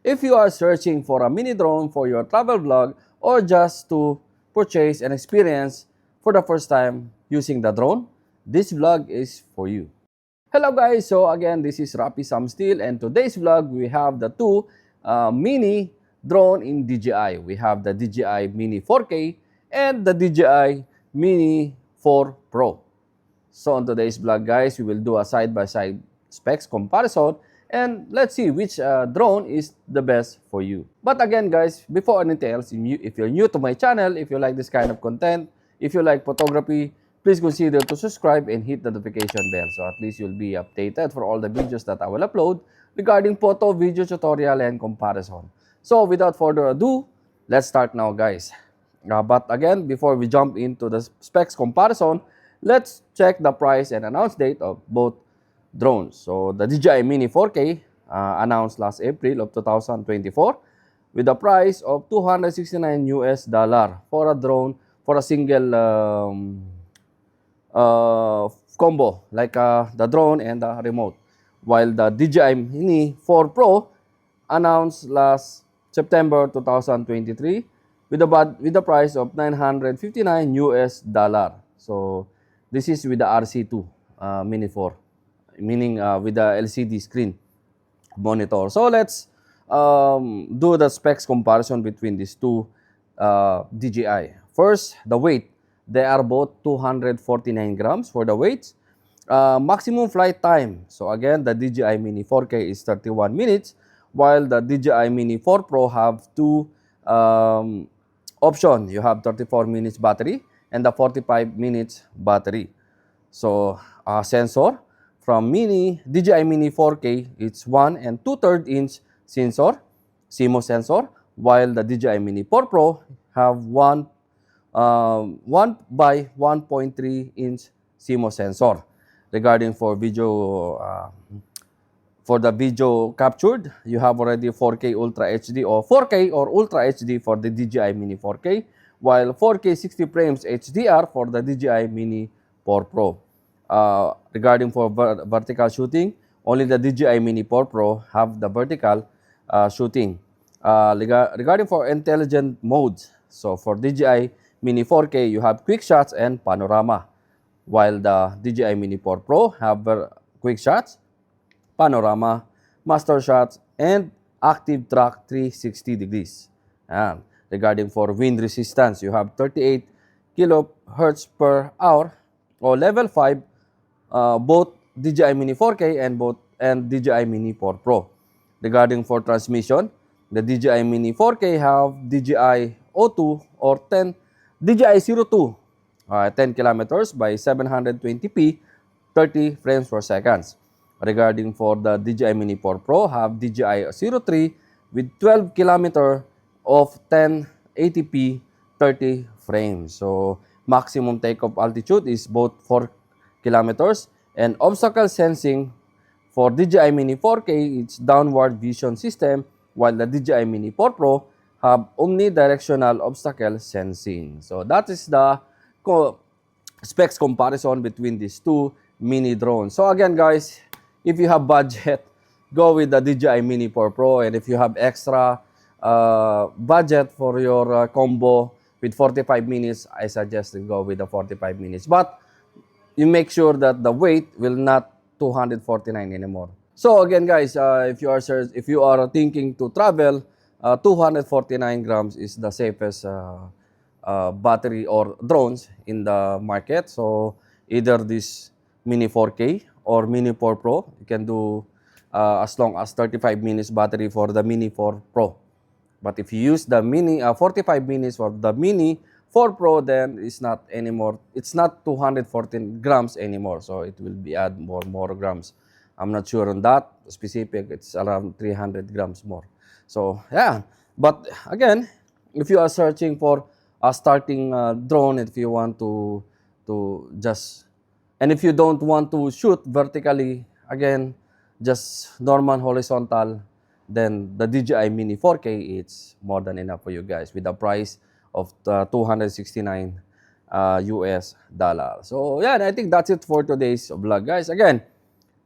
If you are searching for a mini drone for your travel vlog or just to purchase an experience for the first time using the drone, this vlog is for you. Hello guys, so again this is Rapi Samstil, and today's vlog we have the two mini drone in DJI. We have the DJI Mini 4K and the DJI Mini 4 Pro. So on today's vlog guys, we will do a side-by-side specs comparison and let's see which drone is the best for you. But again guys, before anything else, if you're new to my channel, if you like this kind of content, if you like photography, please consider to subscribe and hit the notification bell so at least you'll be updated for all the videos that I will upload regarding photo, video tutorial, and comparison. So without further ado, let's start now guys. But again, before we jump into the specs comparison, let's check the price and announce date of both drones. So the DJI Mini 4K announced last April of 2024 with a price of $269 for a drone for a single combo like the drone and the remote. While the DJI Mini 4 Pro announced last September 2023 with the price of $959. So this is with the RC2 Mini 4, meaning with the LCD screen monitor. So let's do the specs comparison between these two DJI. First, the weight. They are both 249 grams for the weights. Maximum flight time. So again, the DJI Mini 4K is 31 minutes, while the DJI Mini 4 Pro have two options. You have 34 minutes battery and the 45 minutes battery. So sensor from DJI Mini 4K, it's 1 and 2/3 inch sensor, CMOS sensor, while the DJI Mini 4 Pro have 1 by 1.3 inch CMOS sensor. Regarding for video, for the video captured, you have already 4K Ultra HD or 4K or Ultra HD for the DJI Mini 4K, while 4K 60 frames HDR for the DJI Mini 4 Pro. Regarding for vertical shooting, only the DJI Mini 4 Pro have the vertical shooting. Regarding for intelligent modes, so for DJI Mini 4K, you have quick shots and panorama, while the DJI Mini 4 Pro have quick shots, panorama, master shots, and active track 360 degrees. And regarding for wind resistance, you have 38 kilohertz per hour or level 5, both DJI Mini 4K and DJI Mini 4 Pro. Regarding for transmission, the DJI Mini 4K have DJI O2 or DJI 02, 10 kilometers by 720p, 30 frames per second. Regarding for the DJI Mini 4 Pro, have DJI 03 with 12 kilometer of 1080p, 30 frames. So maximum takeoff altitude is both 4 kilometers, and obstacle sensing for DJI Mini 4K, it's downward vision system, while the DJI Mini 4 Pro have omnidirectional obstacle sensing. So that is the specs comparison between these two mini drones. So again guys, if you have budget, go with the DJI Mini 4 Pro, and if you have extra budget for your combo with 45 minutes, I suggest to go with the 45 minutes. But you make sure that the weight will not 249 anymore. So again guys, if you are thinking to travel, 249 grams is the safest battery or drones in the market. So either this Mini 4K or Mini 4 Pro, you can do as long as 35 minutes battery for the Mini 4 Pro. But if you use the 45 minutes for the Mini 4 Pro, then it's not anymore. It's not 214 grams anymore. So it will be add more grams. I'm not sure on that specific. It's around 300 grams more. So yeah, but again, if you are searching for a starting drone, if you want to just, and if you don't want to shoot vertically, again, just normal horizontal, then the DJI Mini 4K, it's more than enough for you guys with a price of $269 US dollar. So yeah, I think that's it for today's vlog, guys. Again,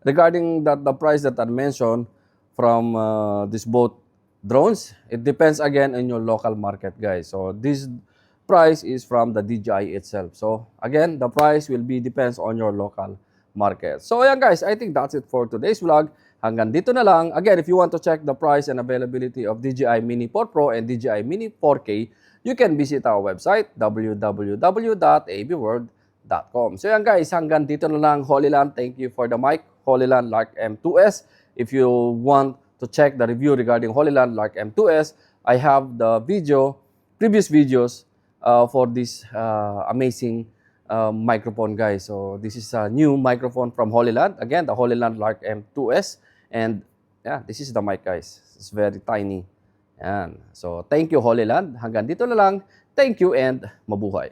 regarding the price that I mentioned from this both drones. It depends again on your local market, guys. So this price is from the DJI itself. So again, the price will be depends on your local market. So ayan guys, I think that's it for today's vlog. Hanggang dito na lang. Again, if you want to check the price and availability of DJI Mini 4 Pro and DJI Mini 4K, you can visit our website www.abworld.com. So yan guys, hanggang dito na lang. Holyland, thank you for the mic. Holyland Lark M2S. If you want to check the review regarding Holyland Lark M2S, I have the previous videos for this amazing microphone, guys. So this is a new microphone from Holyland. Again, the Holyland Lark M2S. And yeah, this is the mic, guys. It's very tiny. Yan. So thank you, Holyland. Hanggang dito na lang. Thank you and mabuhay.